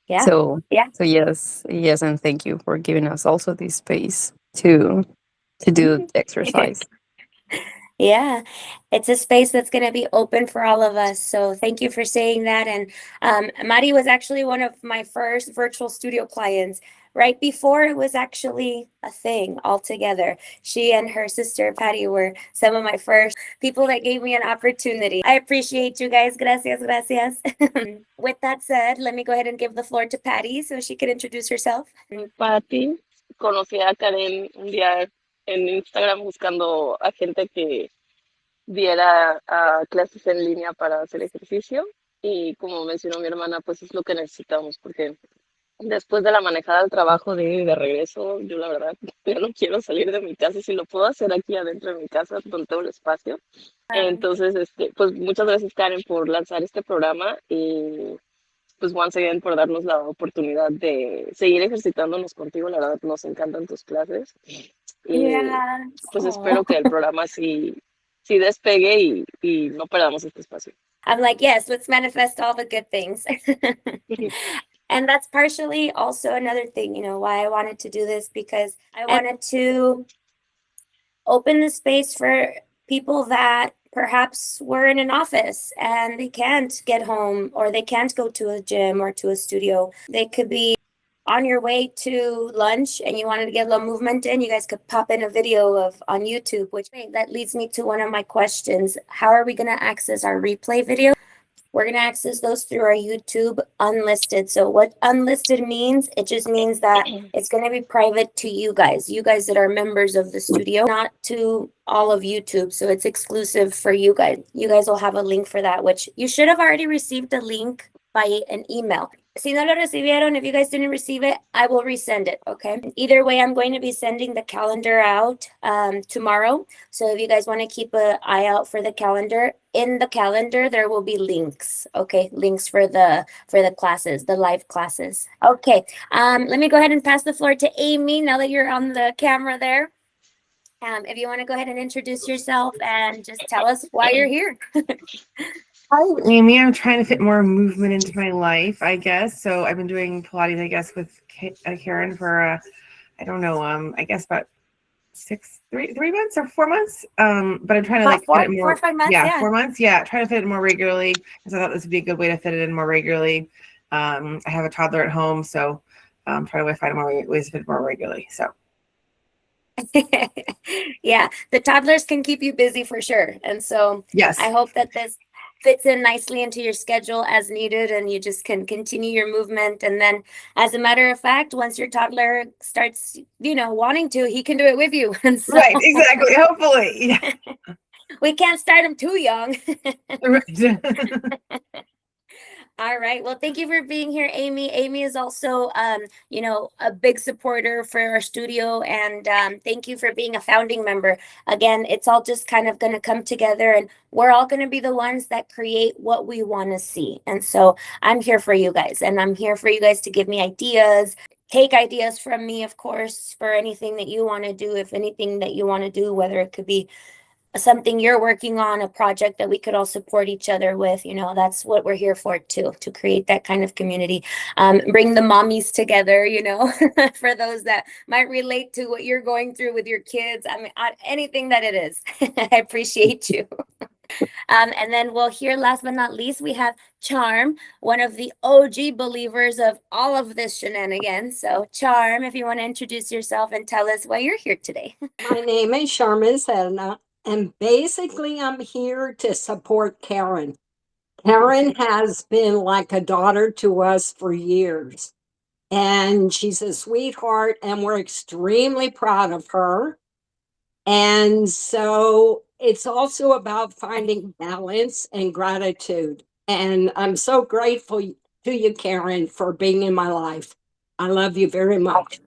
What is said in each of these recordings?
Yeah. So Yeah. so yes, and thank you for giving us also this space to do Mhm. exercise. Yeah, it's a space that's going to be open for all of us. So thank you for saying that. And Mari was actually one of my first virtual studio clients right before it was actually a thing altogether. She and her sister Patty were some of my first people that gave me an opportunity. I appreciate you guys. Gracias, gracias. With that said, let me go ahead and give the floor to Patty so she can introduce herself. Patti, conocí a Karen un día en Instagram buscando a gente que diera clases en línea para hacer ejercicio y como mencionó mi hermana, pues es lo que necesitamos porque después de la manejada al trabajo de ir y de regreso, yo la verdad ya no quiero salir de mi casa y si lo puedo hacer aquí adentro de mi casa donde tengo el espacio. Entonces, pues muchas gracias Karen por lanzar este programa y pues once again por darnos la oportunidad de seguir ejercitándonos contigo. La verdad nos encantan tus clases y Yeah. pues Oh. espero que el programa sí despegue y no perdamos este espacio. I'm like, yes, let's manifest all the good things. And that's partially also another thing, why I wanted to do this because I wanted to open the space for people that perhaps were in an office and they can't get home or they can't go to a gym or to a studio. They could be on your way to lunch and you wanted to get a little movement in, you guys could pop in a video of on YouTube, which that leads me to one of my questions. How are we going to access our replay video? We're going to access those through our YouTube unlisted. So what unlisted means, it just means that it's going to be private to you guys that are members of the studio, not to all of YouTube. So it's exclusive for you guys. You guys will have a link for that, which you should have already received a link by an email. Si no lo recibieron, if you guys didn't receive it, I will resend it, okay? Either way, I'm going to be sending the calendar out tomorrow. So if you guys want to keep an eye out for the calendar, in the calendar there will be links, okay? Links for the classes, the live classes. Okay, let me go ahead and pass the floor to Amy now that you're on the camera there. If you want to go ahead and introduce yourself and just tell us why you're here. Hi, Amy. I'm trying to fit more movement into my life, I guess. So I've been doing Pilates, I guess, with Karen for I don't know, I guess about 3 months or 4 months. But I'm trying to About fit it more. 4 or 5 months, yeah, yeah. 4 months. Yeah, trying to fit it more regularly because I thought this would be a good way to fit it in more regularly. I have a toddler at home, so I'm trying to find more ways to fit it more regularly. So. Yeah, the toddlers can keep you busy for sure. And so Yes. I hope that this fits in nicely into your schedule as needed and you just can continue your movement. And then, as a matter of fact, once your toddler starts, wanting to, he can do it with you. And so, Right, exactly. Hopefully. We can't start him too young. Right. All right. Well, thank you for being here, Amy. Amy is also, a big supporter for our studio, and thank you for being a founding member. Again, it's all just kind of going to come together, and we're all going to be the ones that create what we want to see. And so I'm here for you guys, and I'm here for you guys to give me ideas. Take ideas from me, of course, for anything that you want to do. If anything that you want to do, whether it could be something you're working on, a project that we could all support each other with, that's what we're here for too, to create that kind of community. Bring the mommies together, for those that might relate to what you're going through with your kids. I mean, anything that it is. I appreciate you. And then we'll hear, last but not least, we have Charm, one of the OG believers of all of this shenanigans. So Charm, if you want to introduce yourself and tell us why you're here today. My name is Sharma Zedna, and basically I'm here to support Karen. Karen has been like a daughter to us for years, and she's a sweetheart, and we're extremely proud of her. And so it's also about finding balance and gratitude. And I'm so grateful to you, Karen, for being in my life. I love you very much.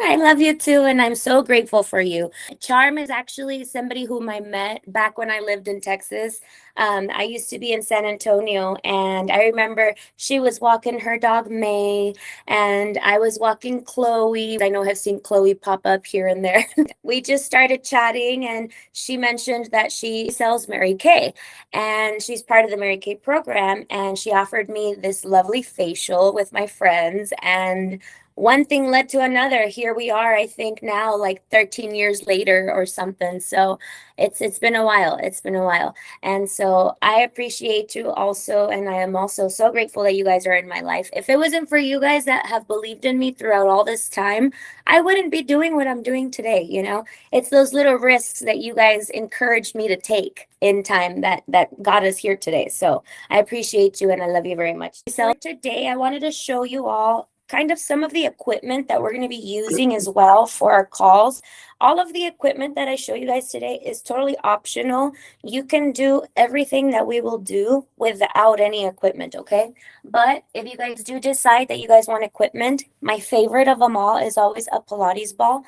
I love you too, and I'm so grateful for you. Charm is actually somebody whom I met back when I lived in Texas. I used to be in San Antonio, and I remember she was walking her dog May, and I was walking Chloe. I know I've seen Chloe pop up here and there. We just started chatting, and she mentioned that she sells Mary Kay, and she's part of the Mary Kay program, and she offered me this lovely facial with my friends, and one thing led to another. Here we are, I think now like 13 years later or something. So it's been a while. It's been a while. And so I appreciate you also, and I am also so grateful that you guys are in my life. If it wasn't for you guys that have believed in me throughout all this time, I wouldn't be doing what I'm doing today, you know? It's those little risks that you guys encouraged me to take in time that got us here today. So I appreciate you and I love you very much. So today I wanted to show you all kind of some of the equipment that we're going to be using as well for our calls. All of the equipment that I show you guys today is totally optional. You can do everything that we will do without any equipment, okay? But if you guys do decide that you guys want equipment, my favorite of them all is always a Pilates ball.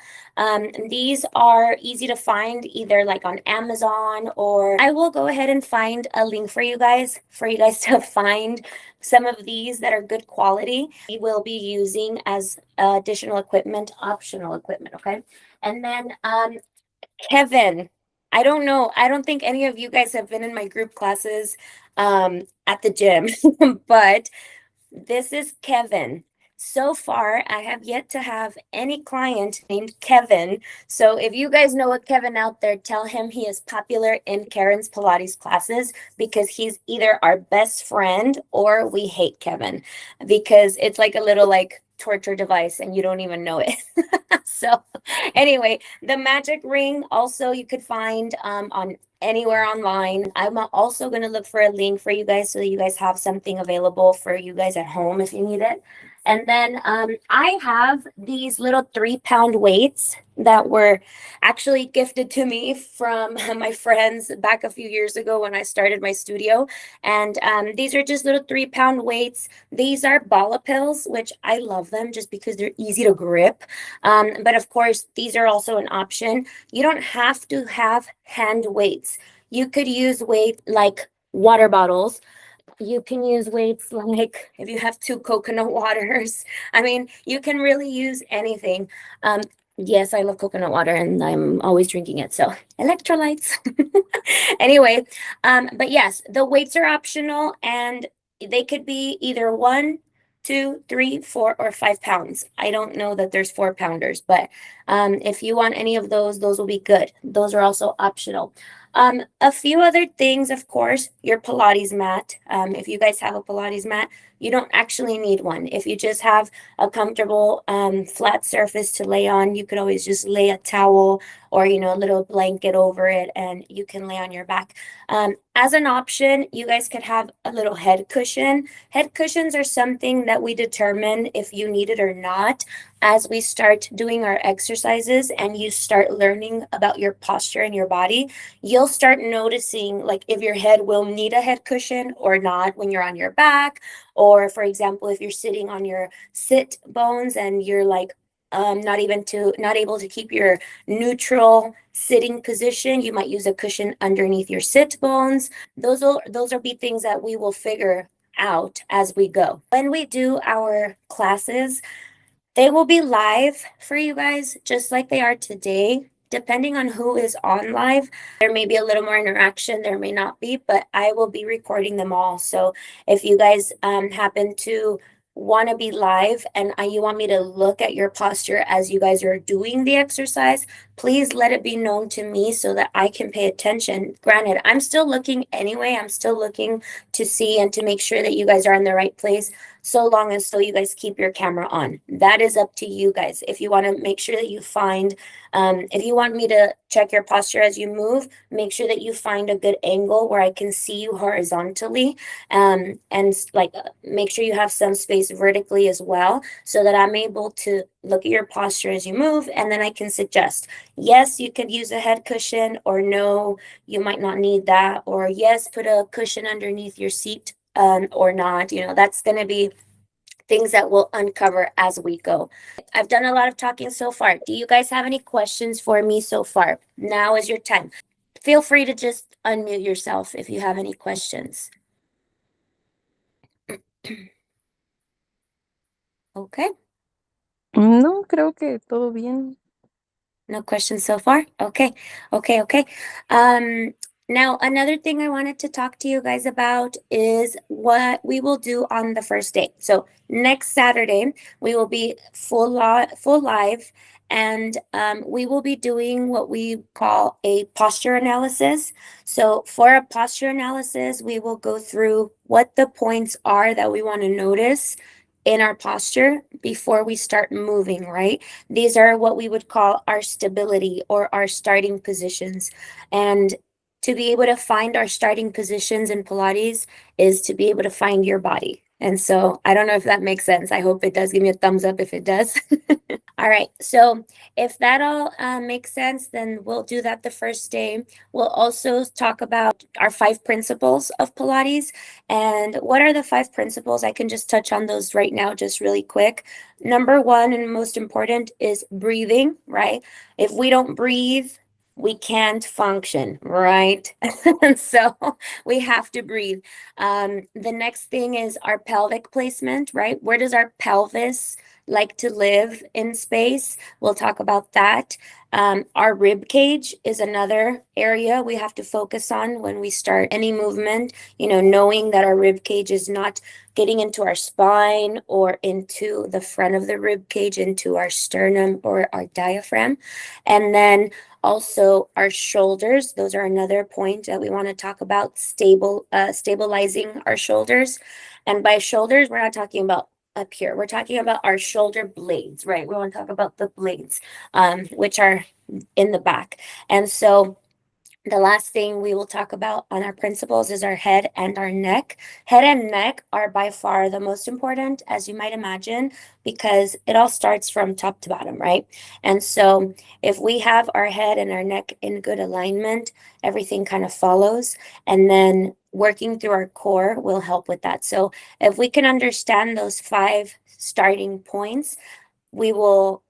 These are easy to find either like on Amazon, or I will go ahead and find a link for you guys to find some of these that are good quality. We will be using as additional equipment, optional equipment, okay? And then Kevin, I don't know. I don't think any of you guys have been in my group classes at the gym, but this is Kevin. So far, I have yet to have any client named Kevin. So if you guys know a Kevin out there, tell him he is popular in Karen's Pilates classes, because he's either our best friend or we hate Kevin, because it's like a little like torture device and you don't even know it. So anyway, the magic ring also you could find on anywhere online. I'm also going to look for a link for you guys so that you guys have something available for you guys at home if you need it. And then I have these little 3-pound weights that were actually gifted to me from my friends back a few years ago when I started my studio. And these are just little 3-pound weights. These are bala pills, which I love them just because they're easy to grip. But of course, these are also an option. You don't have to have hand weights. You could use weight like water bottles. You can use weights like if you have 2 coconut waters. I mean, you can really use anything. Yes, I love coconut water and I'm always drinking it. So electrolytes. Anyway, but yes, the weights are optional and they could be either 1, 2, 3, 4, or 5 pounds. I don't know that there's 4-pounders, but if you want any of those will be good. Those are also optional. A few other things, of course, your Pilates mat. If you guys have a Pilates mat, you don't actually need one. If you just have a comfortable flat surface to lay on, you could always just lay a towel or, you know, a little blanket over it and you can lay on your back. As an option, you guys could have a little head cushion. Head cushions are something that we determine if you need it or not as we start doing our exercises and you start learning about your posture and your body. You'll start noticing like if your head will need a head cushion or not when you're on your back, or for example, if you're sitting on your sit bones and you're like not able to keep your neutral sitting position, you might use a cushion underneath your sit bones. Those will be things that we will figure out as we go. When we do our classes, they will be live for you guys, just like they are today. Depending on who is on live, there may be a little more interaction, there may not be, but I will be recording them all. So if you guys happen to want to be live and you want me to look at your posture as you guys are doing the exercise, please let it be known to me so that I can pay attention. Granted, I'm still looking anyway. I'm still looking to see and to make sure that you guys are in the right place, so long as you guys keep your camera on. That is up to you guys. If you want to make sure that you find, if you want me to check your posture as you move, make sure that you find a good angle where I can see you horizontally, and like make sure you have some space vertically as well, so that I'm able to look at your posture as you move, and then I can suggest, yes, you could use a head cushion, or no, you might not need that, or yes, put a cushion underneath your seat, or not. You know, that's going to be things that we'll uncover as we go. I've done a lot of talking so far. Do you guys have any questions for me so far? Now is your time. Feel free to just unmute yourself if you have any questions. Okay. No, creo que todo bien. No questions so far? Okay. Now another thing I wanted to talk to you guys about is what we will do on the first day. So next Saturday, we will be full live, and we will be doing what we call a posture analysis. So for a posture analysis, we will go through what the points are that we want to notice in our posture before we start moving, right? These are what we would call our stability or our starting positions. And to be able to find our starting positions in Pilates is to be able to find your body. And so I don't know if that makes sense. I hope it does. Give me a thumbs up if it does. All right. So if that all makes sense, then we'll do that the first day. We'll also talk about our 5 principles of Pilates. And what are the 5 principles? I can just touch on those right now, just really quick. Number 1 and most important is breathing, right? If we don't breathe, we can't function, right? So we have to breathe. The next thing is our pelvic placement, right? Where does our pelvis like to live in space? We'll talk about that. Our rib cage is another area we have to focus on when we start any movement, knowing that our rib cage is not getting into our spine or into the front of the rib cage, into our sternum or our diaphragm. And then also our shoulders. Those are another point that we want to talk about, stabilizing our shoulders. And by shoulders, we're not talking about up here. We're talking about our shoulder blades, right? We want to talk about the blades, which are in the back. And so the last thing we will talk about on our principles is our head and our neck. Head and neck are by far the most important, as you might imagine, because it all starts from top to bottom, right? And so if we have our head and our neck in good alignment, everything kind of follows. And then working through our core will help with that. So if we can understand those 5 starting points, we will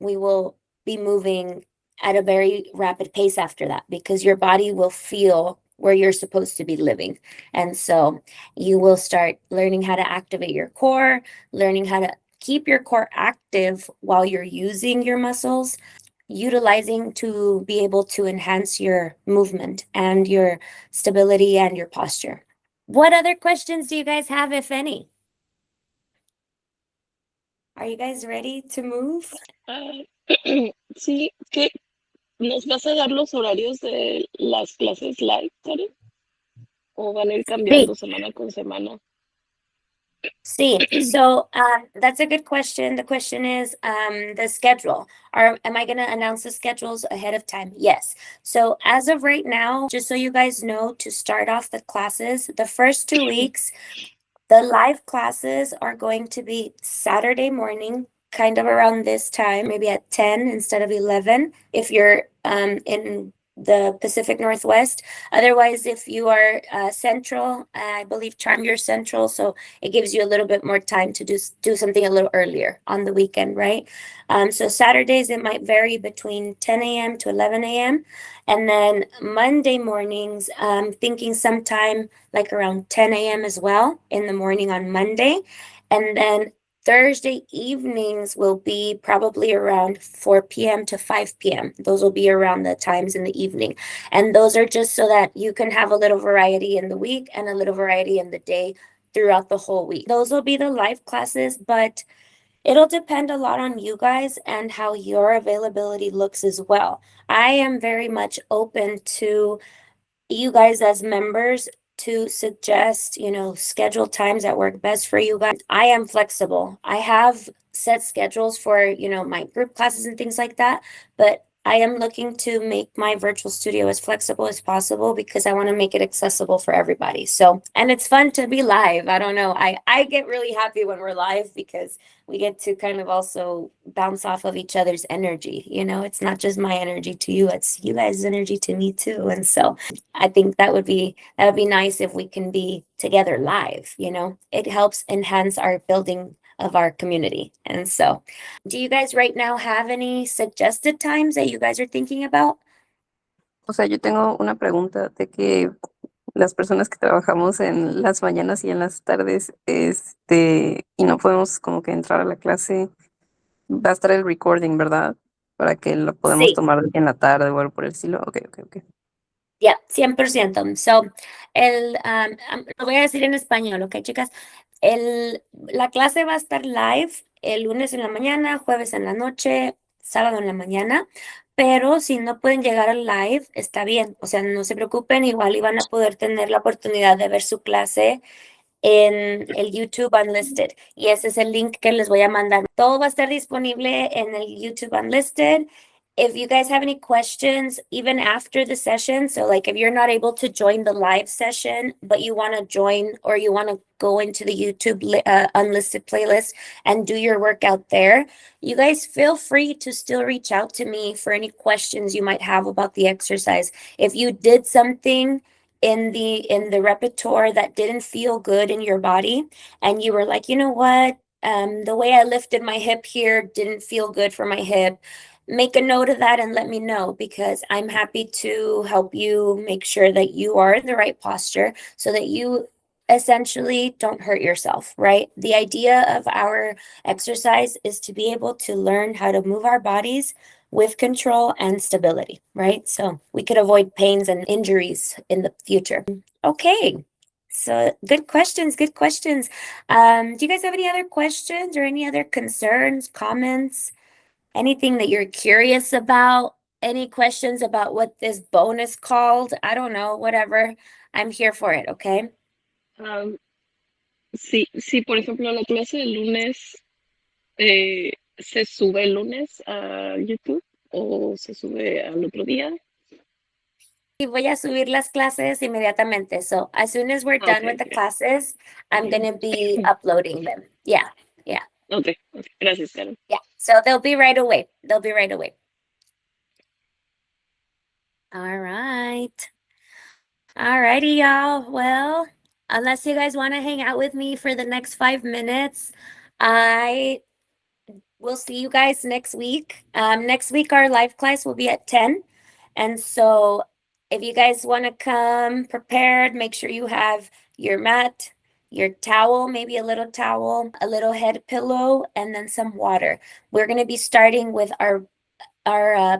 be moving at a very rapid pace after that, because your body will feel where you're supposed to be living. And so you will start learning how to activate your core, learning how to keep your core active while you're using your muscles, utilizing to be able to enhance your movement and your stability and your posture. What other questions do you guys have, if any? Are you guys ready to move? Sí, ¿qué nos vas a dar los horarios de las clases live, Karen? ¿O van a ir cambiando semana con semana? See, so that's a good question. The question is the schedule. Am I going to announce the schedules ahead of time? Yes. So as of right now, just so you guys know, to start off the classes, the first 2 weeks, the live classes are going to be Saturday morning, kind of around this time, maybe at 10 instead of 11, if you're in the Pacific Northwest. Otherwise, if you are central, I believe Charm, you're central, so it gives you a little bit more time to do something a little earlier on the weekend, right? So Saturdays, it might vary between 10 a.m. to 11 a.m. And then Monday mornings, I'm thinking sometime like around 10 a.m. as well in the morning on Monday. And then Thursday evenings will be probably around 4 p.m. to 5 p.m. Those will be around the times in the evening. And those are just so that you can have a little variety in the week and a little variety in the day throughout the whole week. Those will be the live classes, but it'll depend a lot on you guys and how your availability looks as well. I am very much open to you guys as members to suggest, schedule times that work best for you guys. I am flexible. I have set schedules for, my group classes and things like that, but I am looking to make my virtual studio as flexible as possible because I want to make it accessible for everybody. So, and it's fun to be live. I don't know. I get really happy when we're live because we get to kind of also bounce off of each other's energy. It's not just my energy to you, it's you guys' energy to me too. And so I think that would be nice if we can be together live. It helps enhance our building of our community. And so, do you guys right now have any suggested times that you guys are thinking about? O sea, yo tengo una pregunta de que las personas que trabajamos en las mañanas y en las tardes, y no podemos como que entrar a la clase, va a estar el recording, ¿verdad? Para que lo podamos Sí. tomar en la tarde o algo por el estilo. Ok, ok, ok. Yeah, 100%. So, lo voy a decir en español, ¿ok, chicas? La clase va a estar live el lunes en la mañana, jueves en la noche, sábado en la mañana, pero si no pueden llegar al live, está bien. O sea, no se preocupen, igual iban a poder tener la oportunidad de ver su clase en el YouTube Unlisted. Y ese es el link que les voy a mandar. Todo va a estar disponible en el YouTube Unlisted. If you guys have any questions, even after the session, so like if you're not able to join the live session, but you want to join or you want to go into the YouTube Unlisted playlist and do your workout there, you guys feel free to still reach out to me for any questions you might have about the exercise. If you did something in the repertoire that didn't feel good in your body and you were like, you know what, the way I lifted my hip here didn't feel good for my hip, make a note of that and let me know, because I'm happy to help you make sure that you are in the right posture so that you essentially don't hurt yourself, right? The idea of our exercise is to be able to learn how to move our bodies with control and stability, right? So we could avoid pains and injuries in the future. Okay. So good questions, good questions. Do you guys have any other questions or any other concerns, comments, anything that you're curious about? Any questions about what this bonus called? I don't know, whatever. I'm here for it, okay? Sí, sí, por ejemplo, la clase del lunes se sube el lunes a YouTube o se sube al otro día. Y voy a subir las clases inmediatamente. So as soon as we're done Okay, with the okay. classes, I'm going to be uploading them. Yeah. Okay, okay. Gracias, Karen. Yeah. So they'll be right away. They'll be right away. All right. All righty, y'all. Well, unless you guys want to hang out with me for the next 5 minutes, I will see you guys next week. Next week, our live class will be at 10. And so if you guys want to come prepared, make sure you have your mat, your towel, maybe a little towel, a little head pillow, and then some water. We're going to be starting with our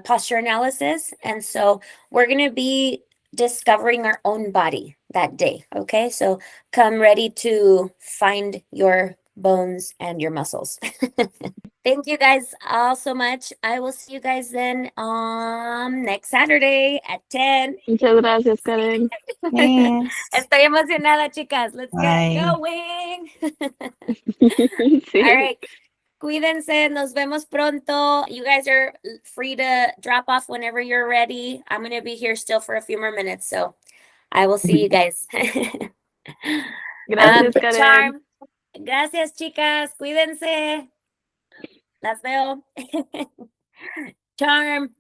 posture analysis. And so we're going to be discovering our own body that day. Okay. So come ready to find your bones and your muscles. Thank you guys all so much. I will see you guys then next Saturday at 10. Muchas gracias, Karen. Thanks. Estoy emocionada, chicas. Let's Bye. get going. Sí. All right. Cuídense, nos vemos pronto. You guys are free to drop off whenever you're ready. I'm going to be here still for a few more minutes, so I will see you guys. Gracias, Karen. Charm. Gracias, chicas. Cuídense. Las veo. Charm.